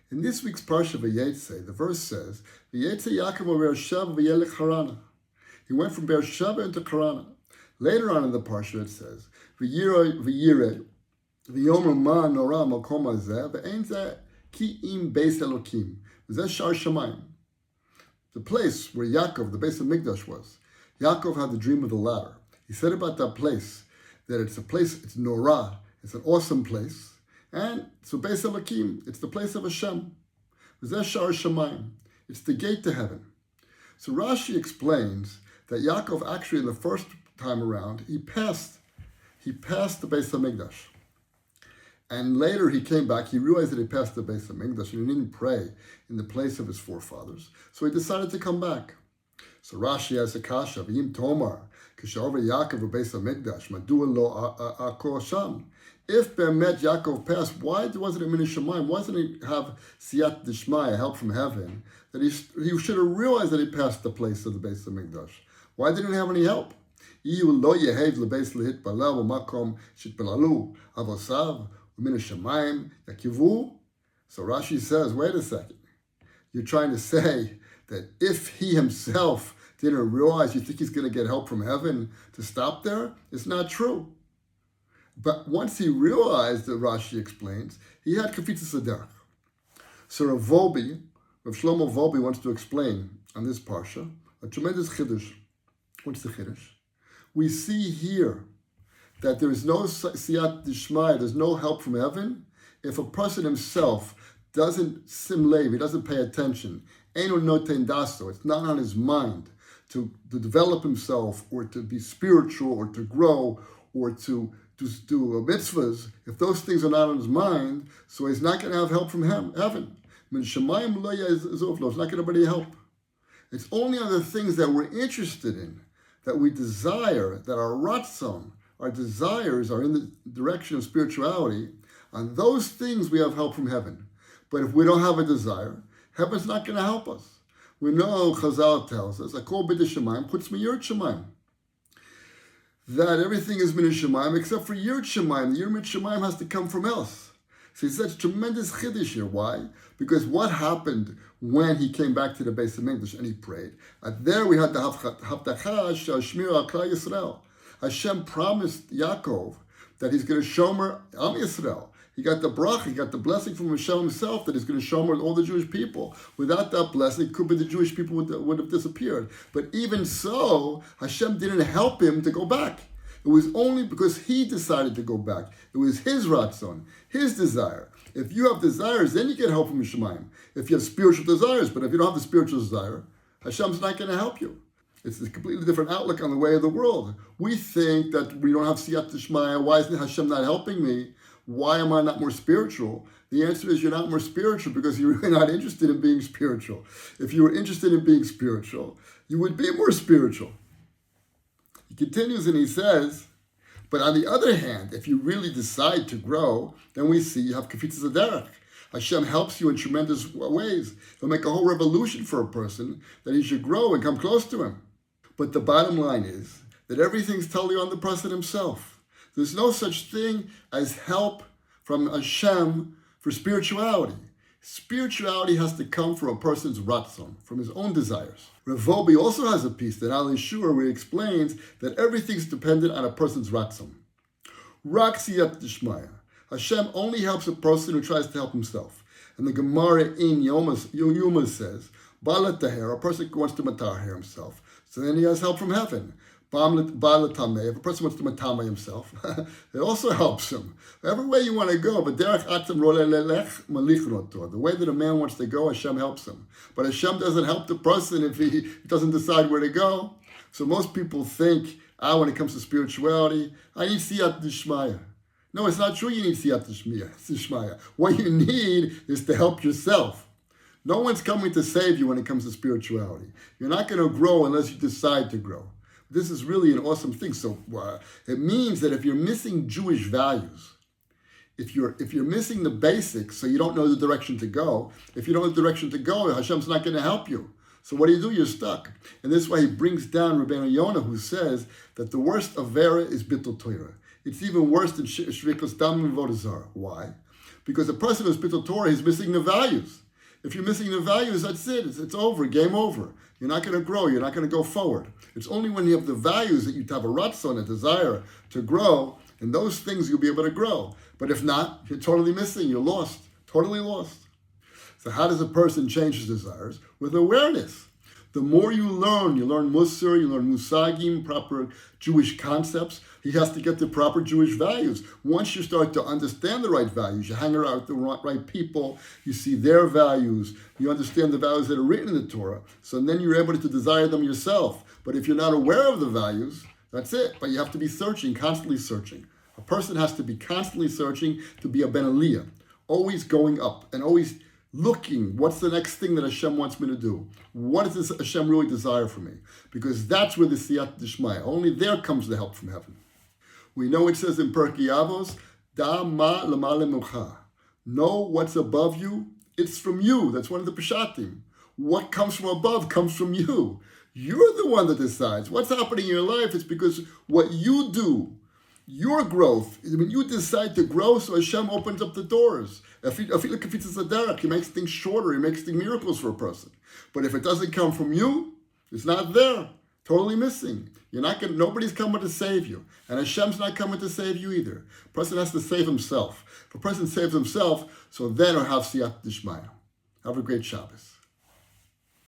In this week's Parsha Vayeitzei, the verse says, Vayeitzei Yaakov over Beersheba v'yelech Harana. He went from Beersheba into Harana. Later on in the Parsha it says, V'yireh v'yomer ma nora makom hazeh v'ein zeh ki im beis Elokim v'zeh shar shamayim. The place where Yaakov, the base of Mikdash, was. Yaakov had the dream of the ladder. He said about that place that it's a place, it's Norah, it's an awesome place. And so Beis Elokim, it's the place of Hashem. V'zeh shar shamayim. It's the gate to heaven. So Rashi explains that Yaakov actually, in the first time around, he passed the Beis Hamikdash. And later he came back, he realized that he passed the Beis Hamikdash and he didn't pray in the place of his forefathers. So he decided to come back. So Rashi has a kasha, V'yim Tomar, Kishavar Yaakov Beis Hamikdash, Madua lo akor sham. If Be'emet Yaakov passed, why wasn't it Min Shamayim? Why didn't he have Siyat Dishmaya, help from heaven? That he should have realized that he passed the place of the Beis Hamikdash. Why didn't he have any help? So Rashi says, wait a second. You're trying to say that if he himself didn't realize, you think he's going to get help from heaven to stop there? It's not true. But once he realized, that Rashi explains, he had Kafitzas Haderech. So Rav Shlomo Volbi wants to explain on this Parsha a tremendous chiddush. What's the chiddush? We see here that there is no siyat dishmaya, there's no help from heaven, if a person himself doesn't sim lev, he doesn't pay attention, eino noten daso, it's not on his mind to develop himself or to be spiritual or to grow or to do mitzvahs. If those things are not on his mind, so he's not going to have help from heaven. It's not going to be any help. It's only on the things that we're interested in, that we desire, that our ratzon, our desires are in the direction of spirituality. On those things we have help from heaven. But if we don't have a desire, heaven's not going to help us. We know Chazal tells us, Akol b'di Shemaim chutz miyirat Shemaim, that everything is min Shemaim except for yirat Shemaim. The yirat Shemaim has to come from else. So he says tremendous chiddush here. Why? Because what happened when he came back to the Beis Hamikdash and he prayed? There we had the Havtacha Shmir al Klal Yisrael. Hashem promised Yaakov that he's going to shomer Am Yisrael. He got the brach, he got the blessing from Hashem himself that he's going to shomer all the Jewish people. Without that blessing, it could be the Jewish people would have disappeared. But even so, Hashem didn't help him to go back. It was only because he decided to go back. It was his ratzon, his desire. If you have desires, then you get help from Shemayim. If you have spiritual desires, but if you don't have the spiritual desire, Hashem's not going to help you. It's a completely different outlook on the way of the world. We think that we don't have siyat d'shmaya. Why isn't Hashem not helping me? Why am I not more spiritual? The answer is you're not more spiritual because you're really not interested in being spiritual. If you were interested in being spiritual, you would be more spiritual. He continues and he says, but on the other hand, if you really decide to grow, then we see you have Kafitzas Haderech. Hashem helps you in tremendous ways. He'll make a whole revolution for a person that he should grow and come close to him. But the bottom line is that everything's totally on the person himself. There's no such thing as help from Hashem for spirituality. Spirituality has to come from a person's ratzon, from his own desires. Rav Volbi also has a piece that Al Yeshua where he explains that everything's dependent on a person's ratzon. Rak siyat d'shmaya. Hashem only helps a person who tries to help himself. And the Gemara in Yoma says, Ba'al taher, a person who wants to matahir himself. So then he has help from heaven. Ba'al tameh, if a person wants to matame himself, it also helps him. Every way you want to go, but derech atzem ro lelech malich roto. The way that a man wants to go, Hashem helps him. But Hashem doesn't help the person if he doesn't decide where to go. So most people think, when it comes to spirituality, I need siyat d'shmaya. No, it's not true you need siyat d'shmaya. What you need is to help yourself. No one's coming to save you when it comes to spirituality. You're not going to grow unless you decide to grow. This is really an awesome thing. So it means that if you're missing Jewish values, if you're missing the basics, so you don't know the direction to go, if you don't know the direction to go, Hashem's not going to help you. So what do? You're stuck. And this is why he brings down Rabbeinu Yonah, who says that the worst avera is bittul Torah. It's even worse than shrikas dam and vodazara. Why? Because a person who's Bittul Torah, he's missing the values. If you're missing the values, that's it. It's over, game over. You're not going to grow. You're not going to go forward. It's only when you have the values that you have a ratzon, a desire to grow, and those things you'll be able to grow. But if not, you're totally missing. You're lost, totally lost. So how does a person change his desires? With awareness. The more you learn Musar, you learn Musagim, proper Jewish concepts. He has to get the proper Jewish values. Once you start to understand the right values, you hang around with the right people, you see their values, you understand the values that are written in the Torah, so then you're able to desire them yourself. But if you're not aware of the values, that's it. But you have to be searching, constantly searching. A person has to be constantly searching to be a Ben Aliyah, always going up and always looking, what's the next thing that Hashem wants me to do? What does Hashem really desire from me? Because that's where the Siyat Dishmaya, only there comes the help from heaven. We know it says in Pirkei Avos, Da ma l'male mucha. Know what's above you, it's from you. That's one of the Peshatim. What comes from above comes from you. You're the one that decides. What's happening in your life is because what you do, your growth, when you decide to grow, so Hashem opens up the doors. If it's a derech, he makes things shorter, he makes things miracles for a person. But if it doesn't come from you, it's not there. Totally missing. Nobody's coming to save you. And Hashem's not coming to save you either. A person has to save himself. If a person saves himself, so then he'll have siyat dishmaya. Have a great Shabbos.